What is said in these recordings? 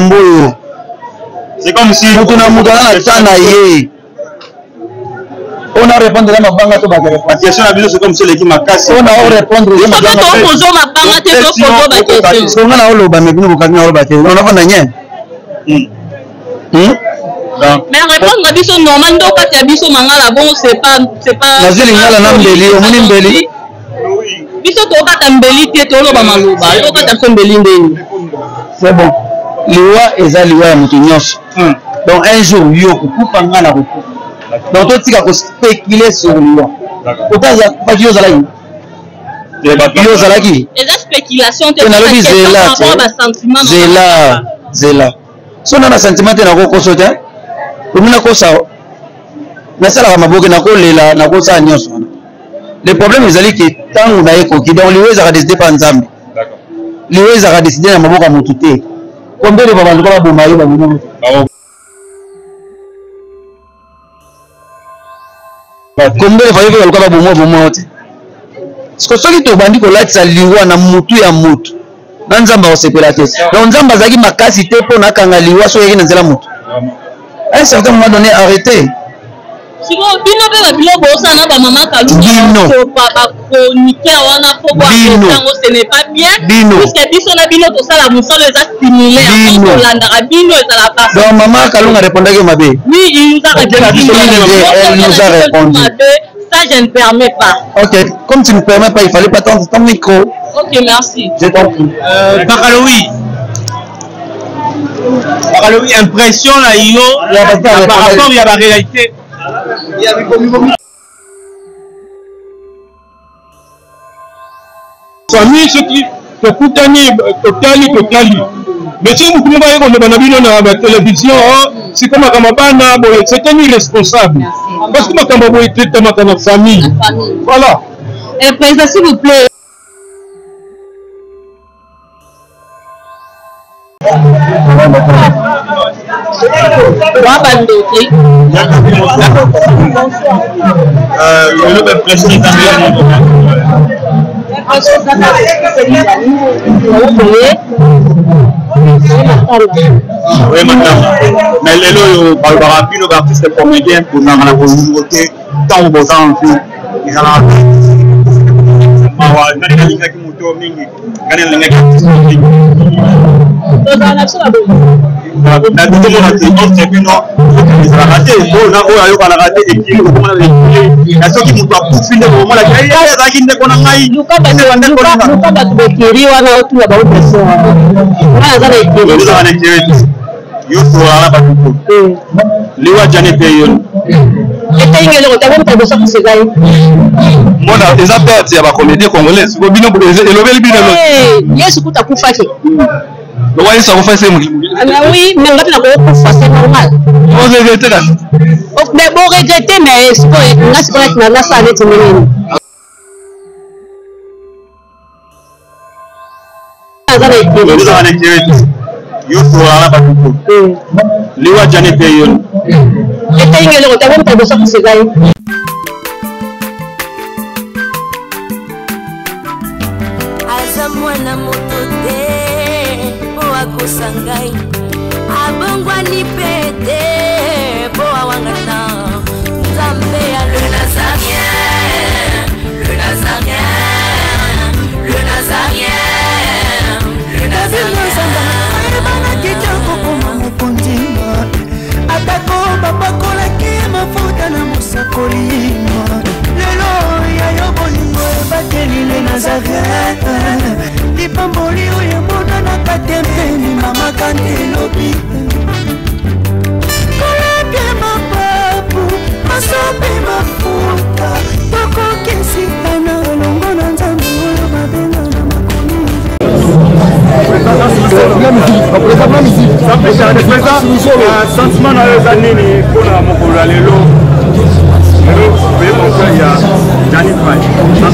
makambo oyo. C'est comme si mutu na mutu na tana ye. On a répondre à ma banga to bagere. La question à biso c'est comme si l'équipe m'a cassé. On a répondre à ma banga. On pose ma banga te to poser ba question. So ngana oloba me bino bokanga oloba te. On a pas nanye. Mais répondre à biso normal ndo kati ya biso mangala bon c'est pas Nazili ngala na mbeli, omuni mbeli. Biso to kata mbeli te to loba maloba. To kata so mbeli ndeni. C'est bon. Liwa eza liwa ya mutu nyonso. Donc un jour yo kukupa ngana kukupa. Donc toi tika ko spéculer sur liwa. Otaza pas yo zala yi. Yo zala ki. Et la spéculation te na lobi zela. So na sentiment na ko koso te. Omuna ko sa. Na sala maboke na ko lela na ko sa nyonso. Le problème ezali que tant on a écoqué donc liwa za décider pas nzambe. D'accord. Liwa za décider na maboka mutu te. Combien de babandi ko ba bomayo ba bomo. Combien de fois que ba bomo te. Ce que soki to bandi ko latisa liwa na mutu ya mutu. Na nzamba osepela te. Donc nzamba zaki makasi te po na kanga liwa so yeki na nzela mutu. À un certain moment donné arrêtez. Sinon bino be ba biloko osana ba mama kalunga ko papa chroniqueur wana po ba tango ce n'est pas bien puisque biso na bino to sala musolo eza similaire ko landa ka bino ezala pas. Donc maman kalunga répondait que mabe. Oui, il nous a répondu. Elle nous a répondu. Ça je ne permets pas. OK, comme tu ne permets pas, il fallait pas tendre ton micro. OK, merci. J'ai compris. Bakaloui, impression là yo par rapport à la réalité. Famille ce qui te coutani totali. Mais si vous pouvez voir qu'on est dans la télévision, c'est comme un c'est un irresponsable. Parce que ma était ma famille. Voilà. Et président s'il vous plaît. Le président oui, madame. Mais les lots, par le rapide, les artistes comédiens, pour nous avoir une nouveauté, tant que vous en faites, ils en oui, mais c'est normal. Mais bon, regretter, mais c'est pas ça. Sangai abongwani pete boa wangana Nzambe ya le Nazarien bana kitoko koma mukondima atako babakola ki mafuta na musakolima lelo ya yobolingo bateli le Nazarien lipamboli oyo mona na katempeni mama kantelobi kolapye mapapu masope mafuta tokokesikana longo na nzambe oyo babenga na makoni sentiment na yo eza nini mpona mokolo ya lelo oye moka ya Jani Fry sentiment na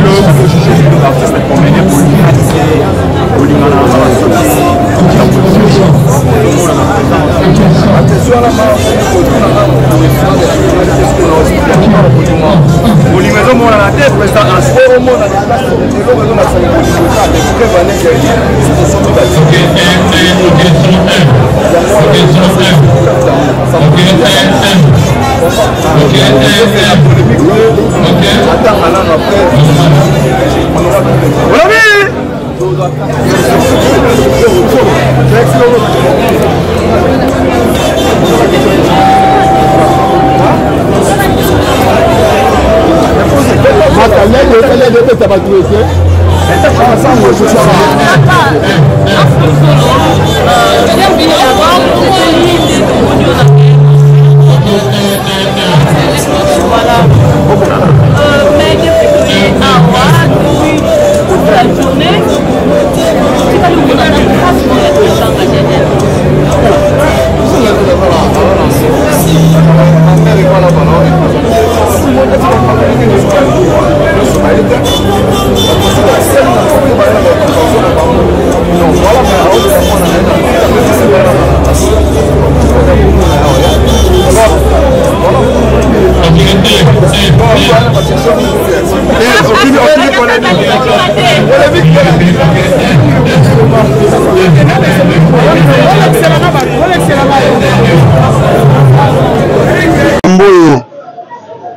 lelo artiste comédien politique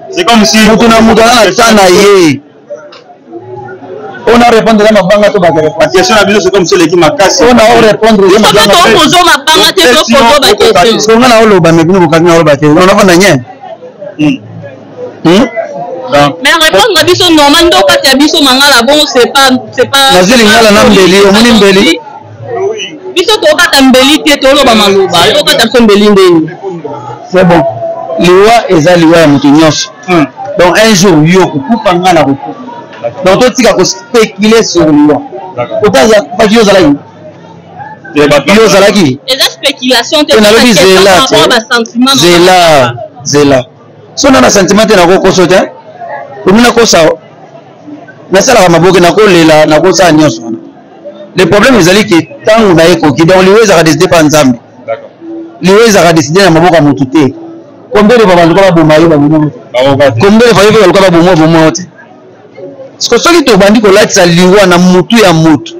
C'est comme si on a répondre à ma banque to bagay. La question à c'est comme si l'équipe m'a cassé. On a répondre à ma banque. On a le ba mais nous ka na ba te. On a pas nanye. Mais répondre à biso normal do pas biso mangala bon c'est pas Nazili ngala na mbeli, omuni mbeli. Biso to ba tambeli te to lo ba maloba. To ba tambeli ndeni. C'est bon. Liwa eza liwa ya mutu nyonso. Donc un jour yo kukupa ngana kuku. Donc toi tika ko spéculer sur liwa. Otaza pas yo zala yi. Yo zala ki. Les spéculations te na lobi zela. So na sentiment na ko koso te. Omuna ko sa. Na sala ka maboke na ko lela na ko sa nyonso. Le problème ezali que tant on a ekoki donc liwa za décider pa nzambe. D'accord. Liwa za décider na maboka mutu te. Combien de babans ba bomayo ba bomo? Combien de familles ba bomo bomo te? Ce que soki to bandi ko latisa liwa na mutu ya mutu.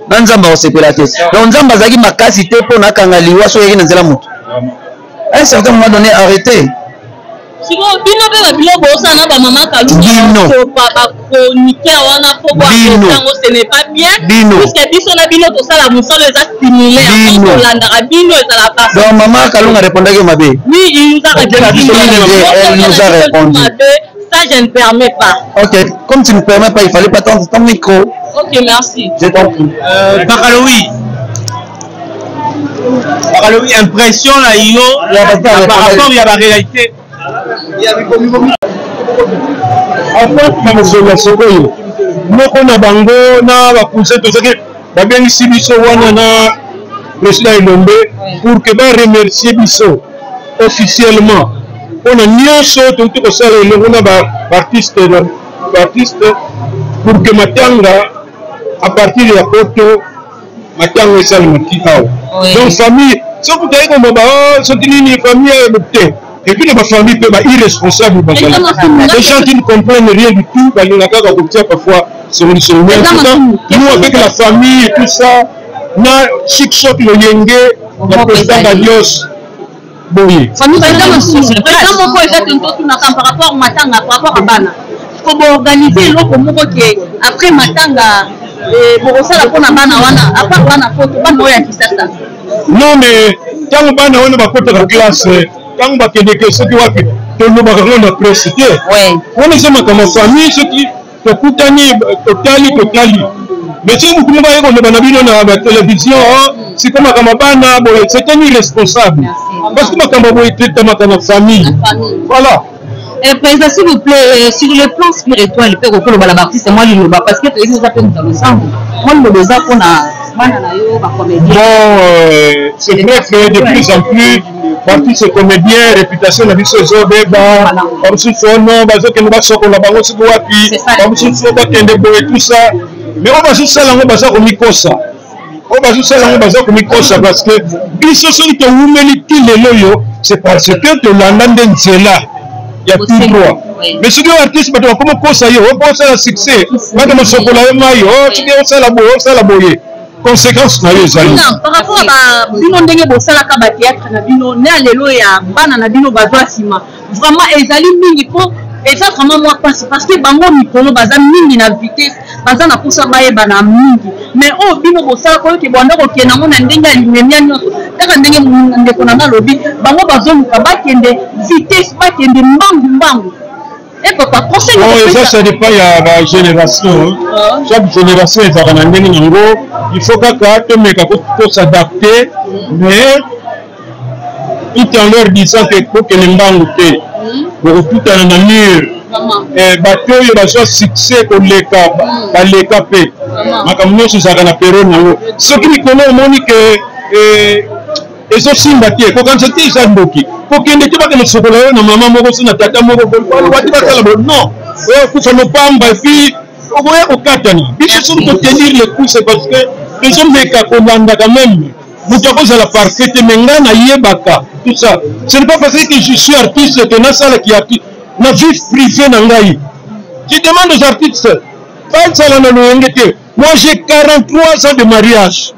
Na nzamba o sepela te. Donc nzamba zaki makasi te po na kanga liwa so yeki na nzela mutu. À un certain moment donné arrêtez. Sinon bino be ba biloko osana ba mama kalu ko papa chroniqueur wana po ba tango ce n'est pas bien. Puisque biso na bino to sala musolo eza similaire to landa bino eza la passe. Donc maman Kalunga répondait mabe. Oui, il nous a répondu. Elle nous a répondu. Ça je ne permets pas. OK, comme tu ne permets pas, il fallait pas tendre ton micro. OK, merci. J'ai compris. Bakaloui. Bakaloui, impression là yo par rapport à la réalité. Après la seconde, nous na bango na ba cousin to sake ba bengisi biso wana na président Elombe pour que ba remercier biso officiellement. On a nyonso to ko sala elongo na ba artiste pour que matanga à partir de la photo matanga esala matikao. Donc famille, ce que tu as comme baba, ce qui ni famille est et puis les familles peuvent être irresponsables. Les gens qui ne comprennent rien du tout, ils n'ont parfois sur une semaine. Nous, avec la famille et tout ça, on a chic shot le yenge, le président d'Adios. Boye. Famille, par rapport à Matanga, par rapport à Bana. Il faut organiser l'autre qui après Matanga, pour ça, la Bana, à part Bana, il faut non, mais quand Bana, on va porter la classe. Quand on va te dire que ceux qui vont faire tout le monde a pressé, on est comme famille, ceux qui te coûtent totali. Mais si vous pouvez voir qu'on est dans la télévision, c'est comme un c'est un irresponsable. Parce que ma famille. Voilà. Président, s'il vous plaît, sur le plan spirituel, il peut reprendre la baptiste, c'est moi le parce que les gens appellent dans le sang. Moi, le besoin qu'on a. Bon, c'est vrai que de plus en plus, parti ce comédien, réputation de la vie sociale, comme si on a tout ça. Mais on va juste ça, on va ça comme ça. On o bazo sala bazo komikosa parce que biso soki to wumeli ti lelo yo c'est parce que to landa ndenzela ya tout droit mais soki artiste bato bakoma kosa yo okosala succès baka mosokola yo mai o soki osala boye conséquence na yo ezali par rapport à bino ndenge bosalaka bathéâtre na bino ne alelo ya bana na bino bazo asima vraiment ezali mingi po eza vraiment moi parce que bango mikolo baza mingi na vitesse baza na posa bayeba na mingi mais o bino bosala ko ke banda ko kena ngo na ndenge alimemia nyonso kaka ndenge ndeko na malobi bango bazoluka bakende vitesse bakende mbangu et papa conseil ça dépend ya la génération chaque génération est à ndenge nango il faut kaka to meka ko s'adapter mais tout en leur disant que ko kene mbangu te tout en un mur bato oyo bazwa succès koleka baleka mpe makambo nyonso ezalaka na periode nango soki mikolo omoni ke ezosimba te kokanisa te eza ndoki kokende te bakende sokola yo na mama moko so na tata moko bati basala bo non oyo kufa mopamba epuis okoya kokatana biso soki totenir le coup c'est parce que ezomeka kolanda quand même moto akozala parfait te me ngai nayebaka tout ça ce n'est pas parce que je suis artiste que nasalaki artiste na vie privée na ngai je demande aux artistes bazala na loyenge te moi j'ai 43 ans de mariage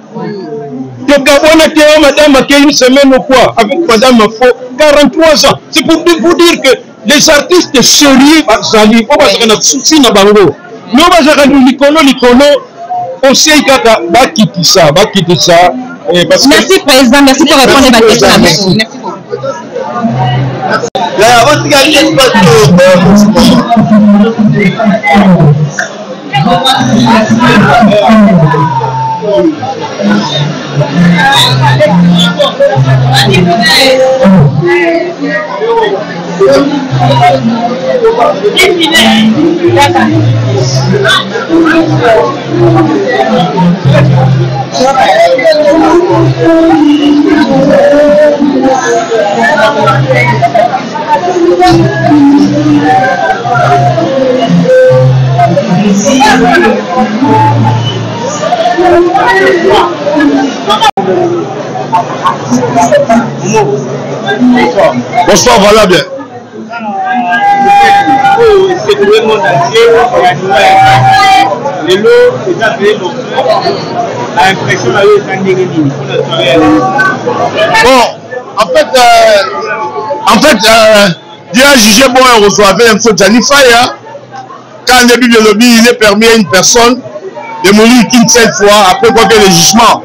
tokabona te o madame a une semaine ou quoi avec madame Mafo 43 ans c'est pour vous dire que les artistes sérieux bazali o bazaka na souci na bango no bazaka likolo conseil kaka bakitisa parce que merci président merci pour répondre à ma question merci beaucoup là avant de gagner bonsoir, voilà bien. Bon, en fait, Dieu a jugé bon et reçoivait un faux Janifaya. Quand le début de lobby, il est permis à une personne de mourir qu'une seule fois après quoi que le jugement.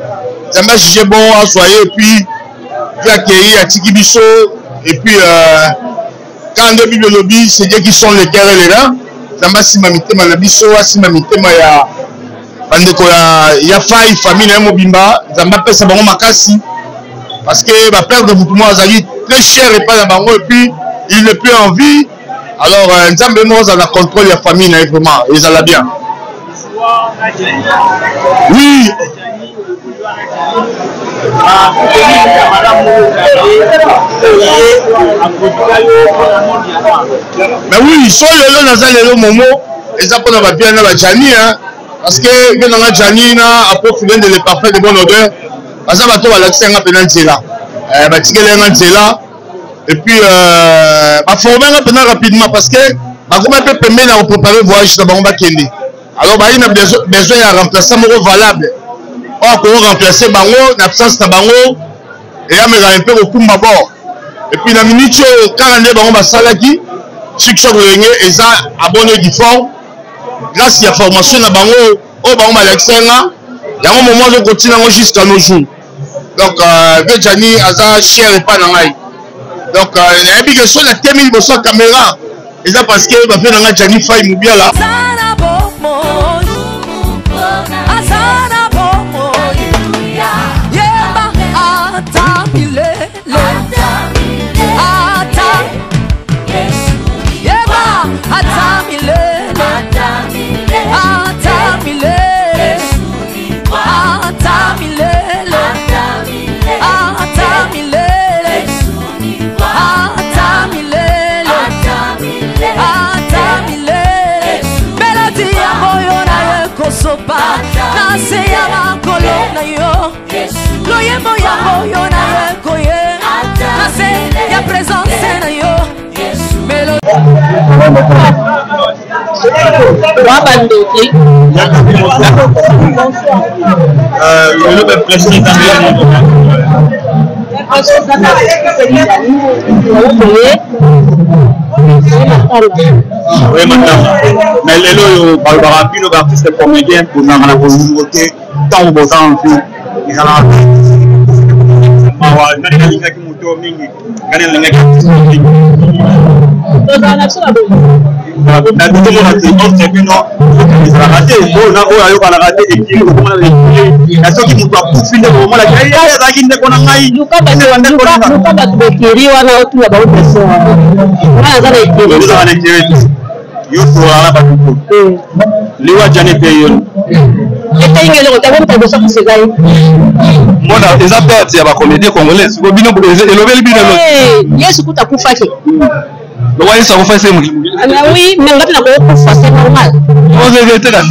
Ça m'a jugé bon à soyer et puis accueillir à Tikibiso et puis quand le début de lobby, c'est Dieu qui sont les cœurs et les reins. Ça m'a si mamité manabiso, si mamité maya. Il y a faille famille na mobimba, ça m'a fait ça bon makasi parce que ma père de vous moi Azali très cher et pas la bango et puis il n'est plus en vie. Alors Nzambe nous a la contrôle la famille na vraiment ils allaient bien. Oui. Mais oui, soit le Nazalelo Momo, et ça pour la bien la Jani, parce que bien dans la Jani, à profiter de les parfaits de bonne odeur, parce que bateau va l'accès à Penanzela, Penanzela, et puis ma former rapidement parce que ma comment peut permettre de préparer le voyage dans Bamba Kendi. Alors bah il a besoin de remplacer mon valable. Or pour remplacer bango, l'absence de bango, et là mais un peu au coup bord. Et puis la minute quand on est bango basalaki, chaque chose réunion et ça abonné du fort. Grâce à la formation de bango, au bango malexena, il y a un moment de continuer jusqu'à nos jours. Donc Béjani Aza cher et pas dans l'ail. Donc il y a une question de 2000 % caméra. Et ça parce que ma fille n'a Jani faille ou bien là. Sopa, na se ya makolo na yo loyembo yango yo na yo koye nase ya présence na yo melo oui, madame. Mais les lots, par rapport aux artistes comédiens, pour nous avoir la communauté, tant ou autant, ils ont liwa jane peyon etengele kotabota bosa kusegai mona eza perte ya ba comédien congolais ko bino elobeli bino Yesu kutakufake lowa ça kufa c'est oui mais ngati na kufa c'est normal on regrette là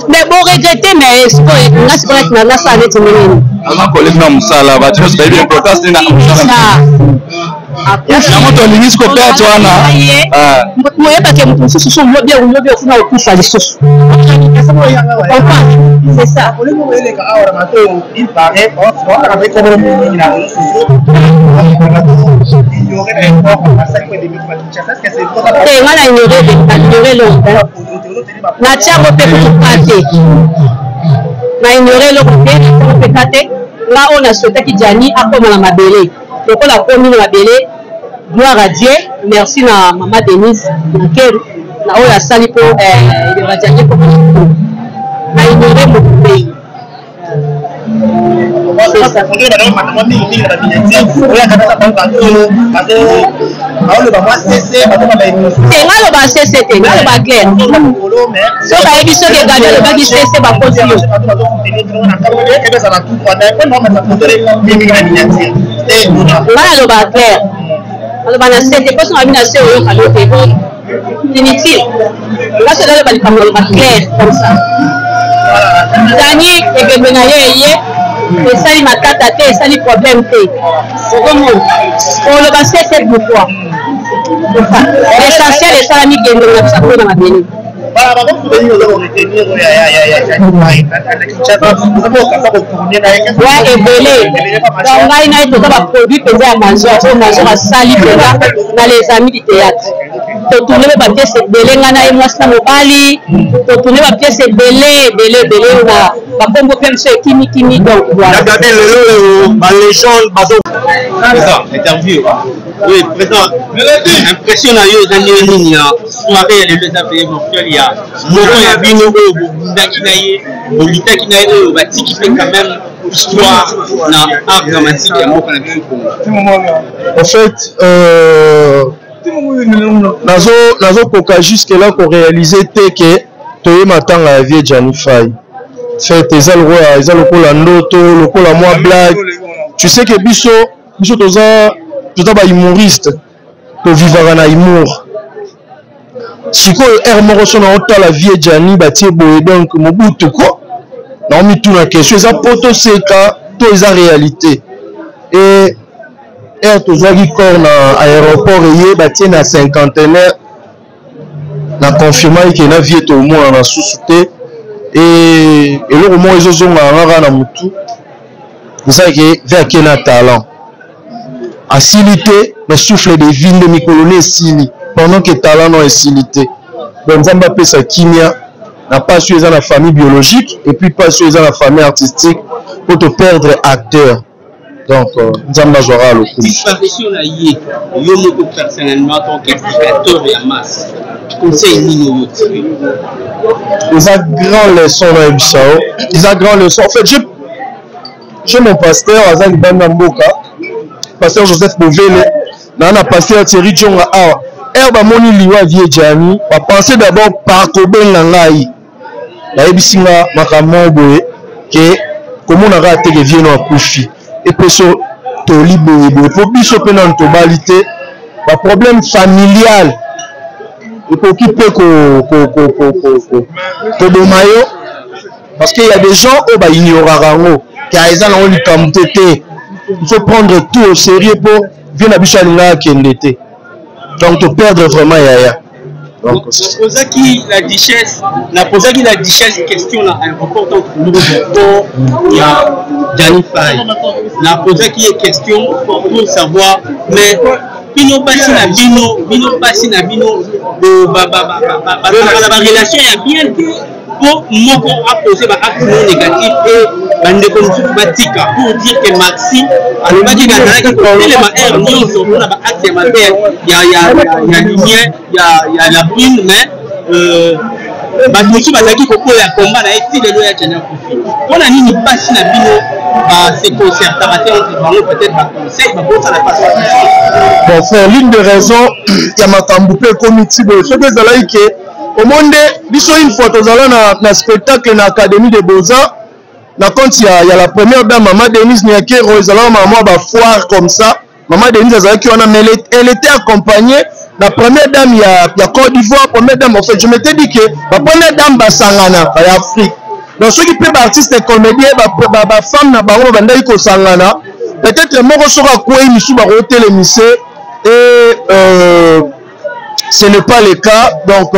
mais bon regretter mais c'est quoi ngasi kwa na sa net nini ama collègue na musala ba tu sais bien protest na na moto alingi ko perte wana moyeba ke mutu susu so lobi ofuna okufa lisusu c'est ça il paraît on a avec comme il a ngana ignorer longtemps na tiako pe kutukate na ignorer longtemps na tiako pe kate nga on a souhaité ki Jani akoma na mabele lokola komi na mabele gloire à Dieu merci na maman Denise Nkeru na oyo asali po Jani po na ignorer mon pays ngaloba cc te ngaloba clair so bayebi soki egadi alobaki cc bakosi yo nga naloba clair naloba na cc mposo mabi na se oyoka no te inutile nga so naloba likambo naloba clair comme ça Jani egembe na ye eye esali matata te esali problème te okomona oloba cc pourquoi l'essentiel esalami kende na biso akona mabele ouais ebele donc ngai na ye toza baproduit mpenza ya major oyo major asali mpenza na les amis du théâtre totourne bapiese ebele ngai na ye mwasi na mobali totourne bapiese ebele na bakombo mpe biso ekimikimi donc voilà interview. Oui, président. Impression à eux dans les lignes. Soirée, les deux affaires émotionnelles. Il y a Moro et Bino, Bunda Kinaye, Bolita Kinaye, Bati qui fait quand même histoire, art dramatique et amour qu'on a vu. En fait, nazo koka jusque là qu'on réalisait que Toye Matang a vie Jani Faye. Fait eza lokola ndoto, lokola moi blague. Tu sais que biso toza ba humoriste to vivara na humour. Sikoyo moko so na otala vie Jani batie boye donc mobutu ko. Na mi tuna question eza poto seka to eza réalité. Et tozwaki corps na aéroport eye batie na cinquantenaire na confirmer que na vie to mona na susute et eloko mo ezozonga ngaka na mutu ezaki veke na talent asilité le souffle de vie de mikolone sili pendant que talent non esilité donc nzamba pesa kimia na pas sur la famille biologique et puis pas sur la famille artistique pour te perdre acteur donc nzamba jouera le coup disparition la yé yo moko personnellement tant qu'explicateur et en masse conseil nino ils a grand leçon na Bissau ils a grand leçon en fait j'ai mon pasteur Azali Banda Mboka pasteur Joseph Bovele na pasteur Thierry Djonga awa ba moni liwa vie Jani ba penser d'abord par kobenga ngai na ebisinga makambo boye ke komona ka te ke vie no akufi et peso to liboye boye po biso pe na tobalité ba problème familial et pour qui peut ko domayo parce qu'il y a des gens qui ignorent car ils ont eu comme tété. Il faut prendre tout au sérieux pour bien habituer à l'été. Donc tu perdre vraiment Yaya. Donc la duchesse question là importante pour il y a Gianni Faye. La posé qui est question pour savoir mais bino basi na bino la relation est bien pour moko a posé ba acte négatif et bande comme batika pour dire que Maxi aloba ki gazala ki les ma air nyonso pour na ba acte ma père il y a lumière il y a la brune mais batuki bazaki kokola combat na esti de loya tena kufi pona nini basi na bino ba se concertateur entre bango peut-être ba conseil ba bonsa la passe bon frère l'une des raisons ya makambu pe comité de ce que zala ike au monde biso une fois tozala na spectacle na académie de Beaux-Arts na compte il y a la première dame maman Denise Niakero ezala maman ba foire comme ça maman Denise azalaki wana mais elle était accompagnée la première dame il y a Côte d'Ivoire première dame en fait je m'étais dit que la première dame basangana ya Afrique donc ceux qui peuvent artistes et comédiens ba femme na bango bandai ko sangana peut-être moko soka quoi misu ba hotel émissé et ce n'est pas le cas donc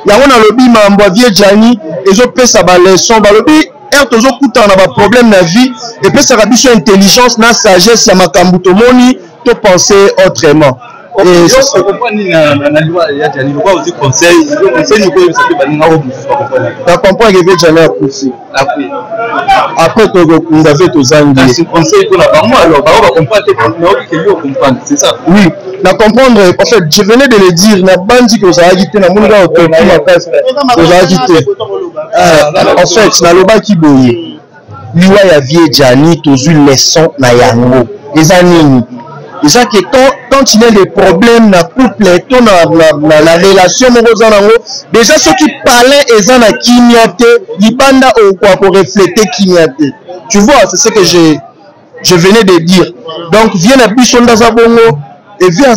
yango na lobi mambo vie Gianni ezo pesa ba leçon ba lobi tozo kuta na ba problème na vie et puis ça a biso intelligence na sagesse ya makambu to moni to penser autrement. Et je comprends na loi ya Gianni quoi aussi conseil ni ko ça ba ninga o na comprendre que Gianni a poussé après to nga fait to zangi c'est conseil pour la bango alors ba comprendre que yo comprendre c'est ça oui na comprendre en fait je venais de le dire na bandi que ça a quitté na munga auto qui ma passe ça a quitté en fait na loba ki boye liwa ya vie Gianni tozu leçon na yango les années déjà que quand il y a des problèmes na couple to na la relation moko déjà ceux qui parlaient et na kimiate libanda au quoi pour refléter kimiate tu vois c'est ce que je venais de dire donc vient à bichonda za bongo et vient à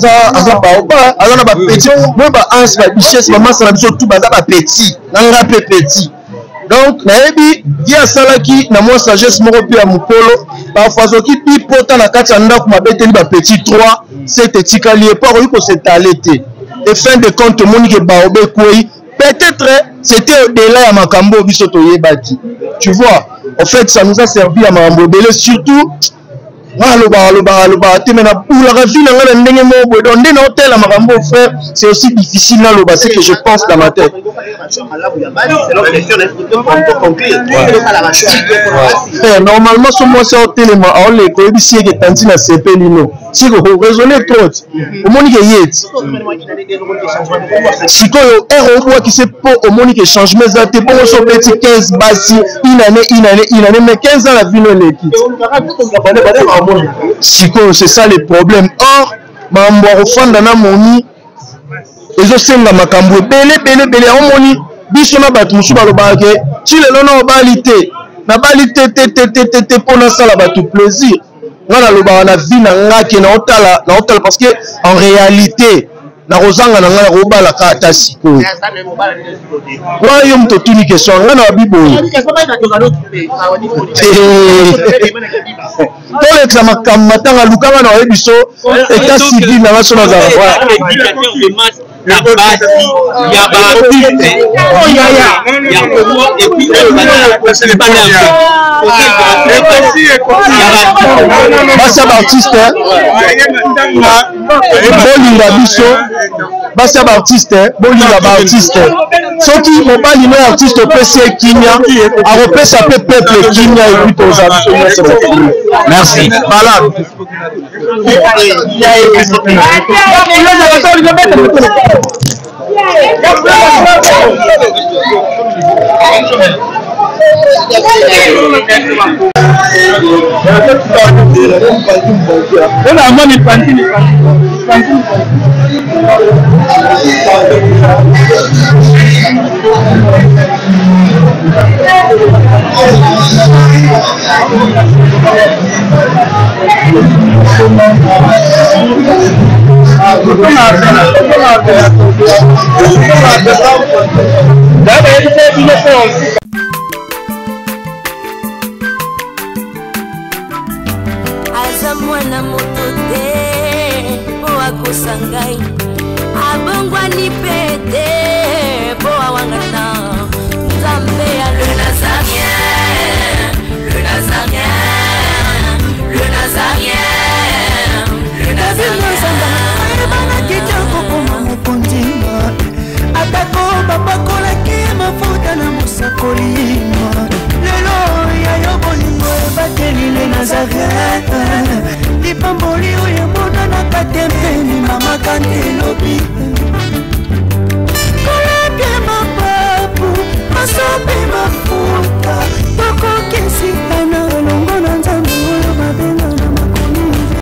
baoba na ba petit moi ba ans ba bichesse maman ça na biso tout baza ba petit nanga pe petit donc naebi via salaki na moi sagesse moko pe ya mukolo parfois soki pipota na kati ya ndako mabeteli ba petit 3 c'est etikali et pas ko s'étaler te et fin de compte moni ke baobe koi peut-être c'était au-delà ya makambo biso to yebaki tu vois en fait ça nous a servi à makambo belé surtout c'est aussi difficile c'est que je pense dans ma tête. Normalement, sur moi, c'est au téléma, on les connaît si il y a tanti na CPLino. Si vous raisonnez trop, au monde qui est si on voit qui c'est pour au monde qui change, mais ça bon sur petit 15 bassi, une année, mais 15 ans la vie non l'équipe. C'est ça le problème. Or, mambo ofanda na moni ezo senga makambo bele omoni biso na batu musu balobake chile lona obalite na balite te pona sala batu plaisir ngana loba na vie na ngaki na otala parce que en réalité na rozanga na ngana robala ka ta siko wa yo mto tuni question ngana biboyi pour l'examen matanga lukanga na ebiso état civil na naso na zara la base il y a artiste il y a et puis c'est pas basa artiste bolinga biso basa artiste bolinga ba artiste soki mobali no artiste pese kinya a repesa pe peuple kinya et puis aux amis merci voilà na mwana moto te po akosa ngai abongwani pe te po awangana nzambe ya le nazarien le nazarien le nazarien le nazarien ebana kitoko koma mokondima atako bapakolaki mafuta na mosakolima lelo yayo bolingo ebateli le nazarien lipamboli oyo emonanaka te mpeni mama kante